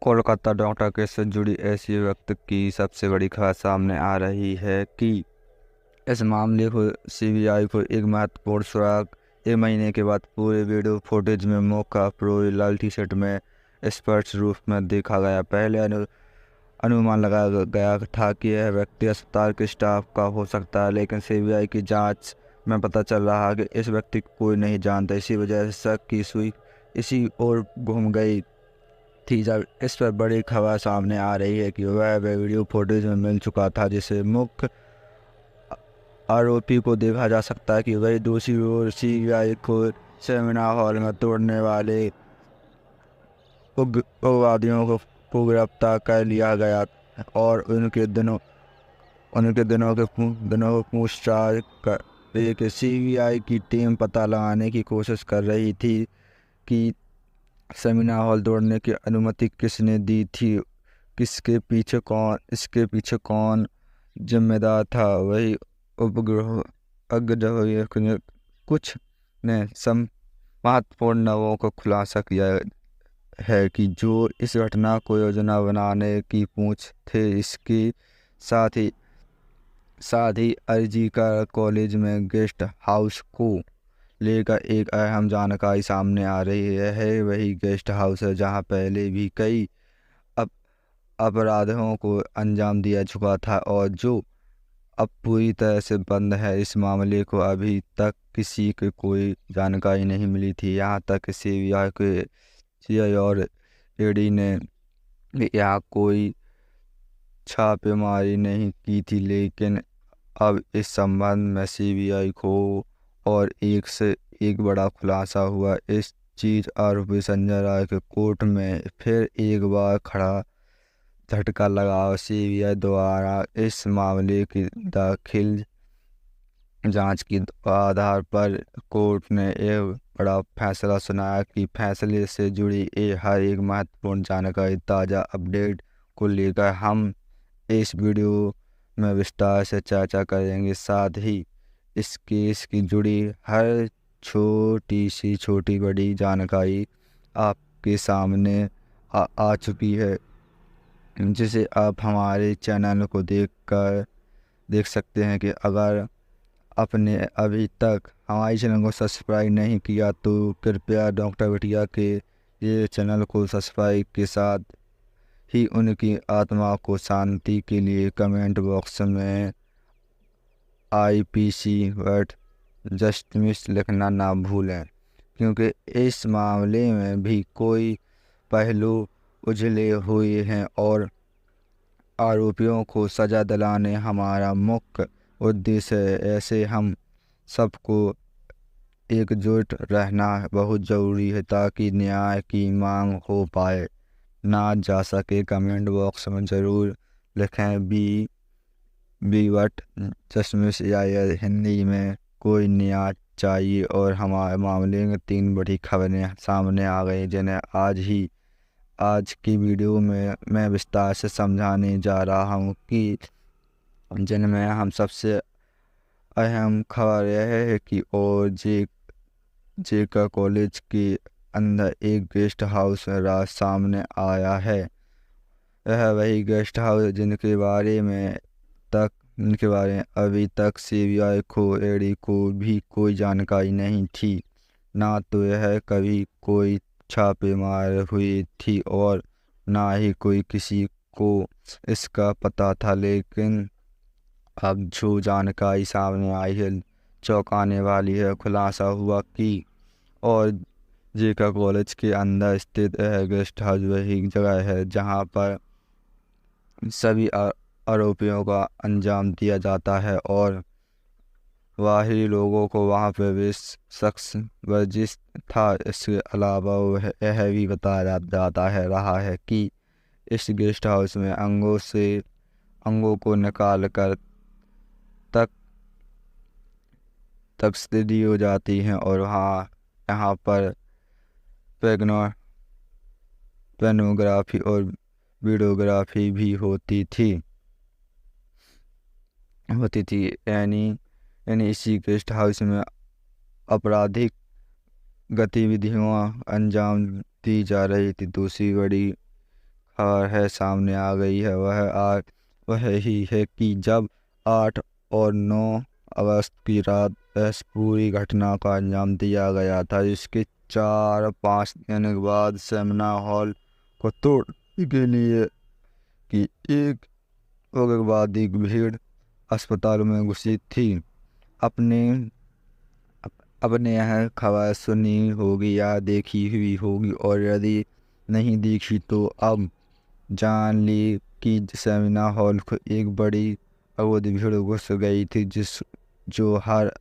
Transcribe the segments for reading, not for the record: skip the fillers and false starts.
Kolkata doctor case से जुड़ी ऐसी वक्त की सबसे बड़ी खबर सामने आ रही है कि इस मामले को सीबीआई को एक महत्वपूर्ण सुराग एक महीने के बाद पूरे वीडियो फुटेज में मौका प्रो लाल टी शर्ट में स्पष्ट रूप में देखा गया। पहले अनुमान लगाया गया था कि यह व्यक्ति अस्पताल के स्टाफ का हो सकता है, लेकिन सीबीआई की जांच में पता चल रहा है कि इस व्यक्ति को कोई नहीं जानता। इसी वजह से शक की सुई इसी ओर घूम गई थी जब इस पर बड़ी खबर सामने आ रही है कि वह वीडियो फुटेज में मिल चुका था, जिसे मुख्य आरोपी को देखा जा सकता है कि वही दूसरी ओर सीबीआई को सेमिनार हॉल में तोड़ने वाले उग्रवादियों को गिरफ्तार कर लिया गया और उनके दिनों के पूछताछ कर सीबीआई की टीम पता लगाने की कोशिश कर रही थी कि सेमिनार हॉल तोड़ने की अनुमति किसने दी थी, इसके पीछे कौन जिम्मेदार था। वही उपग्रह अग्रह कुछ ने सम महत्वपूर्ण नवों को खुलासा किया है कि जो इस घटना को योजना बनाने की पूछ थे। इसके साथ ही अर्जी का कॉलेज में गेस्ट हाउस को लेकर एक अहम जानकारी सामने आ रही है। वही गेस्ट हाउस है जहां पहले भी कई अपराधों को अंजाम दिया चुका था और जो अब पूरी तरह से बंद है। इस मामले को अभी तक किसी को कोई जानकारी नहीं मिली थी, यहाँ तक कि सीबीआई और ईडी ने यहाँ कोई छापेमारी नहीं की थी। लेकिन अब इस संबंध में सीबीआई को और एक से एक बड़ा खुलासा हुआ। इस चीज आरोपी संजय राय के कोर्ट में फिर एक बार खड़ा झटका लगा और सीबीआई द्वारा इस मामले की दाखिल जांच के आधार पर कोर्ट ने एक बड़ा फैसला सुनाया कि फैसले से जुड़ी हर एक महत्वपूर्ण जानकारी ताज़ा अपडेट को लेकर हम इस वीडियो में विस्तार से चर्चा करेंगे। साथ ही इस केस की जुड़ी हर छोटी बड़ी जानकारी आपके सामने आ चुकी है, जिसे आप हमारे चैनल को देख सकते हैं। कि अगर आपने अभी तक हमारे चैनल को सब्सक्राइब नहीं किया तो कृपया डॉक्टर बिटिया के ये चैनल को सब्सक्राइब के साथ ही उनकी आत्मा को शांति के लिए कमेंट बॉक्स में आईपीसी वर्ड जस्टिस लिखना ना भूलें, क्योंकि इस मामले में भी कोई पहलू उजले हुए हैं और आरोपियों को सजा दिलाने हमारा मुख्य उद्देश्य है। ऐसे हम सबको एकजुट रहना बहुत ज़रूरी है ताकि न्याय की मांग हो पाए। ना जा सके कमेंट बॉक्स में ज़रूर लिखें बी वट जस्टिस या हिंदी में कोई न्याय चाहिए। और हमारे मामले में 3 बड़ी खबरें सामने आ गई जिन्हें आज की वीडियो में मैं विस्तार से समझाने जा रहा हूँ कि जिनमें हम सबसे अहम खबर यह है कि और जे का कॉलेज के अंदर एक गेस्ट हाउस राज सामने आया है। यह वही गेस्ट हाउस जिनके बारे में अभी तक सीबीआई को ईडी को भी कोई जानकारी नहीं थी। ना तो यह कभी कोई छापेमारी हुई थी और ना ही कोई किसी को इसका पता था। लेकिन अब जो जानकारी सामने आई है चौंकाने वाली है। खुलासा हुआ कि और जेका कॉलेज के अंदर स्थित गेस्ट हाउस वही जगह है जहां पर सभी आरोपियों का अंजाम दिया जाता है और बाहरी लोगों को वहां पर भी शख्स वर्जिश था। इसके अलावा यह भी बताया जाता है रहा है कि इस गेस्ट हाउस में अंगों को निकाल कर तस्करी हो जाती हैं और यहाँ पर पेनोग्राफी और वीडियोग्राफी भी होती थी। यानी इसी गेस्ट हाउस में आपराधिक गतिविधियों अंजाम दी जा रही थी। दूसरी बड़ी है सामने आ गई है। वह ही है कि जब 8 और 9 अगस्त की रात इस पूरी घटना का अंजाम दिया गया था, जिसके 4-5 दिन के बाद सेमिनार हॉल को तोड़ने के लिए कि एक उग्रवादी भीड़ अस्पताल में घुसी थी। अपने अपने यह खबर सुनी होगी या देखी हुई होगी, और यदि नहीं देखी तो अब जान ली कि सेमिनार हॉल को एक बड़ी अवैध भीड़ घुस गई थी, जो हर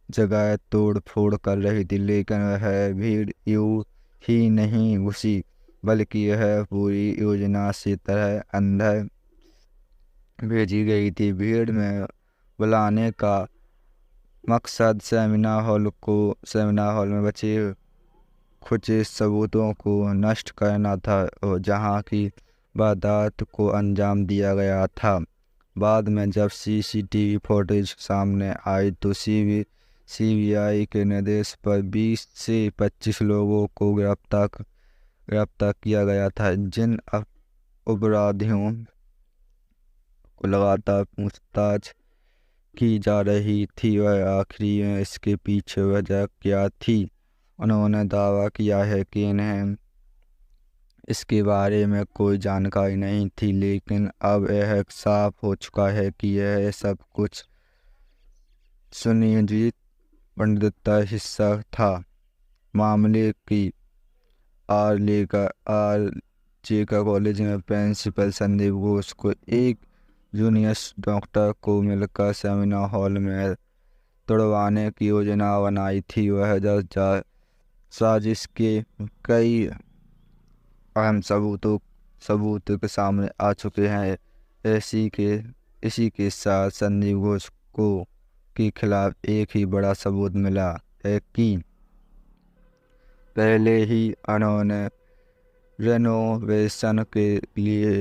जगह तोड़ फोड़ कर रही थी। लेकिन वह भीड़ यूं ही नहीं घुसी, बल्कि यह पूरी योजना से तरह अंदर भेजी गई थी। भीड़ में बुलाने का मकसद सेमिनार हॉल में बचे कुछ सबूतों को नष्ट करना था, और जहां की वारदात को अंजाम दिया गया था। बाद में जब सीसीटीवी फुटेज सामने आई तो सीबीआई के निर्देश पर 20 से 25 लोगों को गिरफ्तार किया गया था, जिन अपराधियों को लगातार पूछताछ की जा रही थी। वह आखिरी में इसके पीछे वजह क्या थी। उन्होंने दावा किया है कि इन्हें इसके बारे में कोई जानकारी नहीं थी, लेकिन अब यह साफ हो चुका है कि यह सब कुछ सुनियोजित पंडित हिस्सा था। मामले की आर. कॉलेज में प्रिंसिपल संदीप घोष को एक जूनियर डॉक्टर को मिलकर सेमिनार हॉल में तोड़वाने की योजना बनाई थी। वह साजिश के कई अहम सबूत के सामने आ चुके हैं। इसी के साथ संदीप घोष के खिलाफ एक ही बड़ा सबूत मिला है कि पहले ही उन्होंने रेनोवेशन के लिए